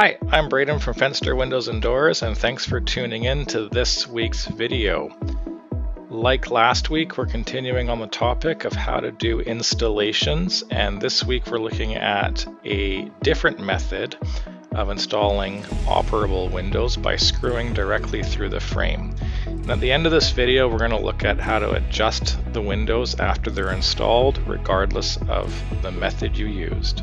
Hi, I'm Braden from Fenster Windows and Doors, and thanks for tuning in to this week's video. Like last week, we're continuing on the topic of how to do installations, and this week we're looking at a different method of installing operable windows by screwing directly through the frame. And at the end of this video, we're going to look at how to adjust the windows after they're installed, regardless of the method you used.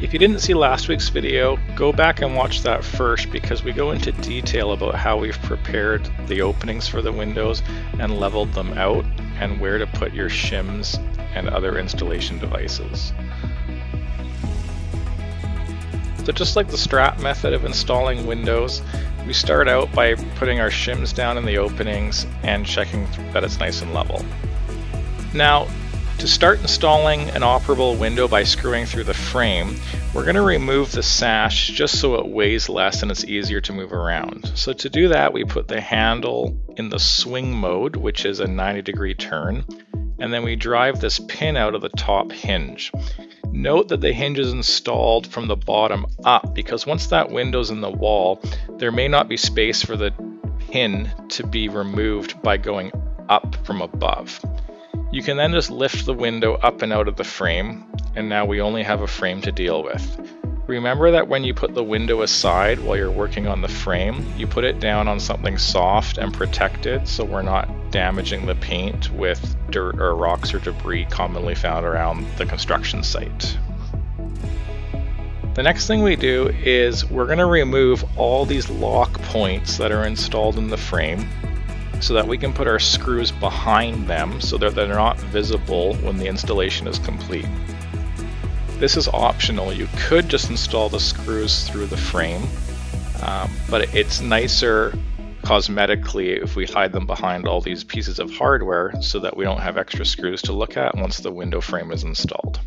If you didn't see last week's video, go back and watch that first because we go into detail about how we've prepared the openings for the windows and leveled them out and where to put your shims and other installation devices. So just like the strap method of installing windows, we start out by putting our shims down in the openings and checking that it's nice and level. Now, to start installing an operable window by screwing through the frame, we're going to remove the sash just so it weighs less and it's easier to move around. So to do that, we put the handle in the swing mode, which is a 90-degree turn, and then we drive this pin out of the top hinge. Note that the hinge is installed from the bottom up because once that window's in the wall, there may not be space for the pin to be removed by going up from above. You can then just lift the window up and out of the frame, and now we only have a frame to deal with. Remember that when you put the window aside while you're working on the frame, you put it down on something soft and protected so we're not damaging the paint with dirt or rocks or debris commonly found around the construction site. The next thing we do is we're going to remove all these lock points that are installed in the frame so that we can put our screws behind them so that they're not visible when the installation is complete. This is optional. You could just install the screws through the frame, but it's nicer cosmetically if we hide them behind all these pieces of hardware so that we don't have extra screws to look at once the window frame is installed.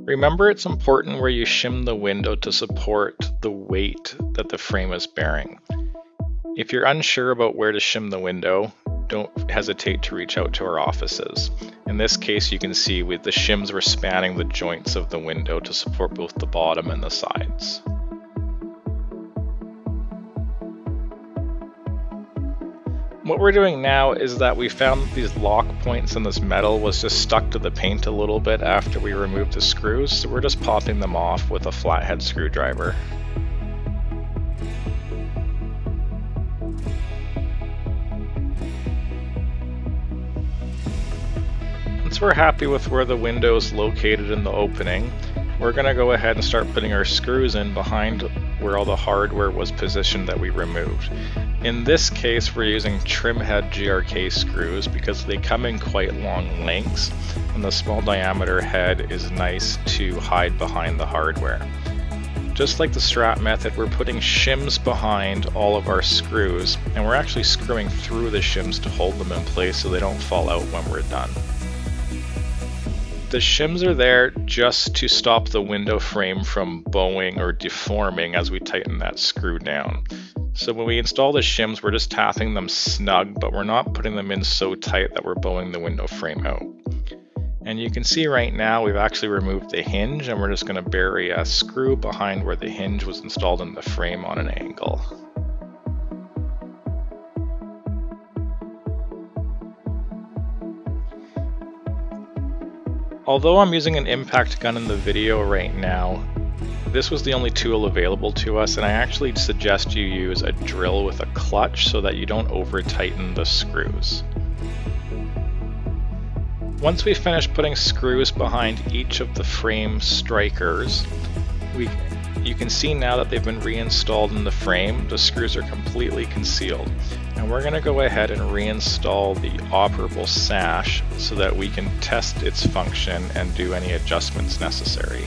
Remember, it's important where you shim the window to support the weight that the frame is bearing. If you're unsure about where to shim the window, don't hesitate to reach out to our offices. In this case, you can see with the shims were spanning the joints of the window to support both the bottom and the sides. What we're doing now is that we found that these lock points in this metal was just stuck to the paint a little bit after we removed the screws, so we're just popping them off with a flathead screwdriver. Once we're happy with where the window is located in the opening, we're going to go ahead and start putting our screws in behind where all the hardware was positioned that we removed. In this case, we're using trim head GRK screws because they come in quite long lengths, and the small diameter head is nice to hide behind the hardware. Just like the strap method, we're putting shims behind all of our screws, and we're actually screwing through the shims to hold them in place so they don't fall out when we're done. The shims are there just to stop the window frame from bowing or deforming as we tighten that screw down. So when we install the shims, we're just tapping them snug, but we're not putting them in so tight that we're bowing the window frame out. And you can see right now we've actually removed the hinge, and we're just going to bury a screw behind where the hinge was installed in the frame on an angle. Although I'm using an impact gun in the video right now, this was the only tool available to us, and I actually suggest you use a drill with a clutch so that you don't over tighten the screws. Once we finish putting screws behind each of the frame strikers, you can see now that they've been reinstalled in the frame. The screws are completely concealed. And we're going to go ahead and reinstall the operable sash so that we can test its function and do any adjustments necessary.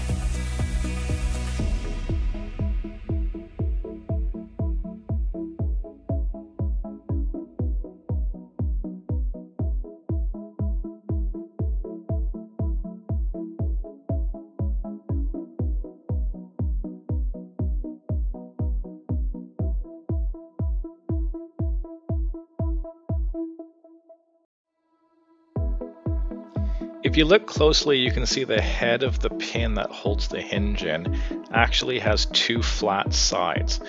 If you look closely, you can see the head of the pin that holds the hinge in actually has two flat sides,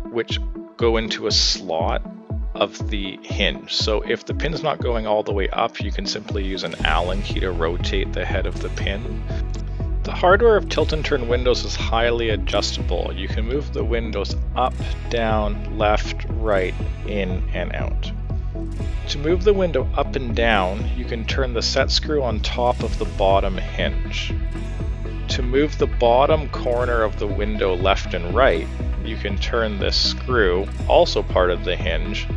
which go into a slot of the hinge. So if the pin's not going all the way up, you can simply use an Allen key to rotate the head of the pin. The hardware of tilt and turn windows is highly adjustable. You can move the windows up, down, left, right, in, and out. To move the window up and down, you can turn the set screw on top of the bottom hinge. To move the bottom corner of the window left and right, you can turn this screw, also part of the hinge.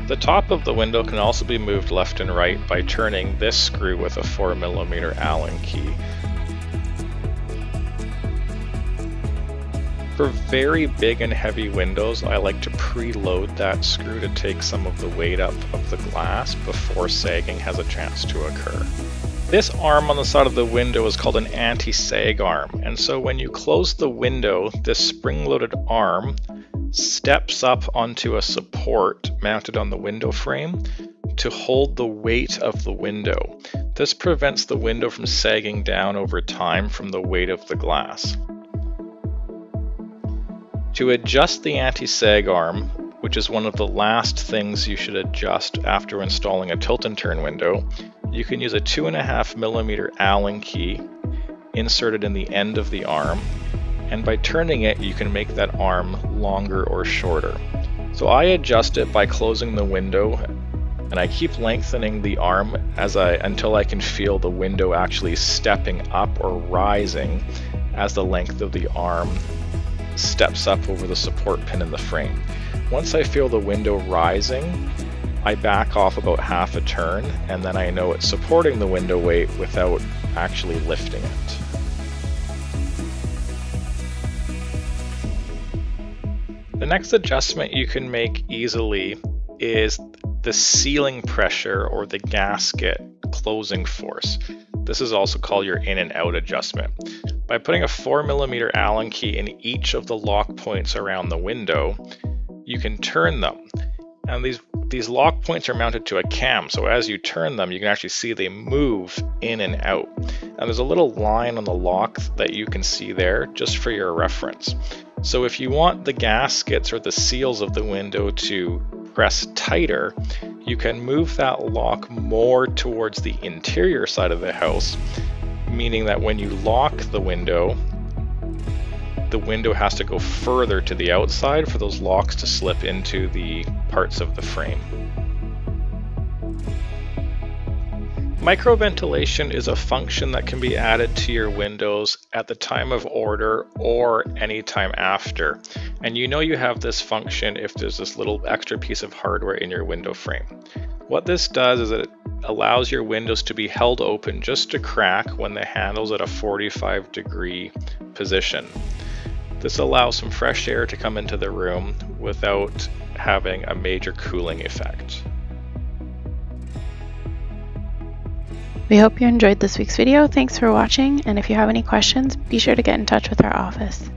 The top of the window can also be moved left and right by turning this screw with a 4mm Allen key. For very big and heavy windows, I like to preload that screw to take some of the weight up of the glass before sagging has a chance to occur. This arm on the side of the window is called an anti-sag arm, and so when you close the window, this spring-loaded arm steps up onto a support mounted on the window frame to hold the weight of the window. This prevents the window from sagging down over time from the weight of the glass. To adjust the anti-sag arm, which is one of the last things you should adjust after installing a tilt and turn window, you can use a 2.5mm Allen key inserted in the end of the arm, and by turning it you can make that arm longer or shorter. So I adjust it by closing the window, and I keep lengthening the arm until I can feel the window actually stepping up or rising as the length of the arm steps up over the support pin in the frame. Once I feel the window rising, I back off about half a turn, and then I know it's supporting the window weight without actually lifting it. The next adjustment you can make easily is the sealing pressure or the gasket closing force. This is also called your in and out adjustment. By putting a 4mm Allen key in each of the lock points around the window, you can turn them. And these lock points are mounted to a cam, so as you turn them, you can actually see they move in and out. And there's a little line on the lock that you can see there, just for your reference. So if you want the gaskets or the seals of the window to press tighter, you can move that lock more towards the interior side of the house, meaning that when you lock the window has to go further to the outside for those locks to slip into the parts of the frame. Microventilation is a function that can be added to your windows at the time of order or any time after. And you know you have this function if there's this little extra piece of hardware in your window frame. What this does is it allows your windows to be held open just a crack when the handle's at a 45-degree position. This allows some fresh air to come into the room without having a major cooling effect. We hope you enjoyed this week's video. Thanks for watching, and if you have any questions, be sure to get in touch with our office.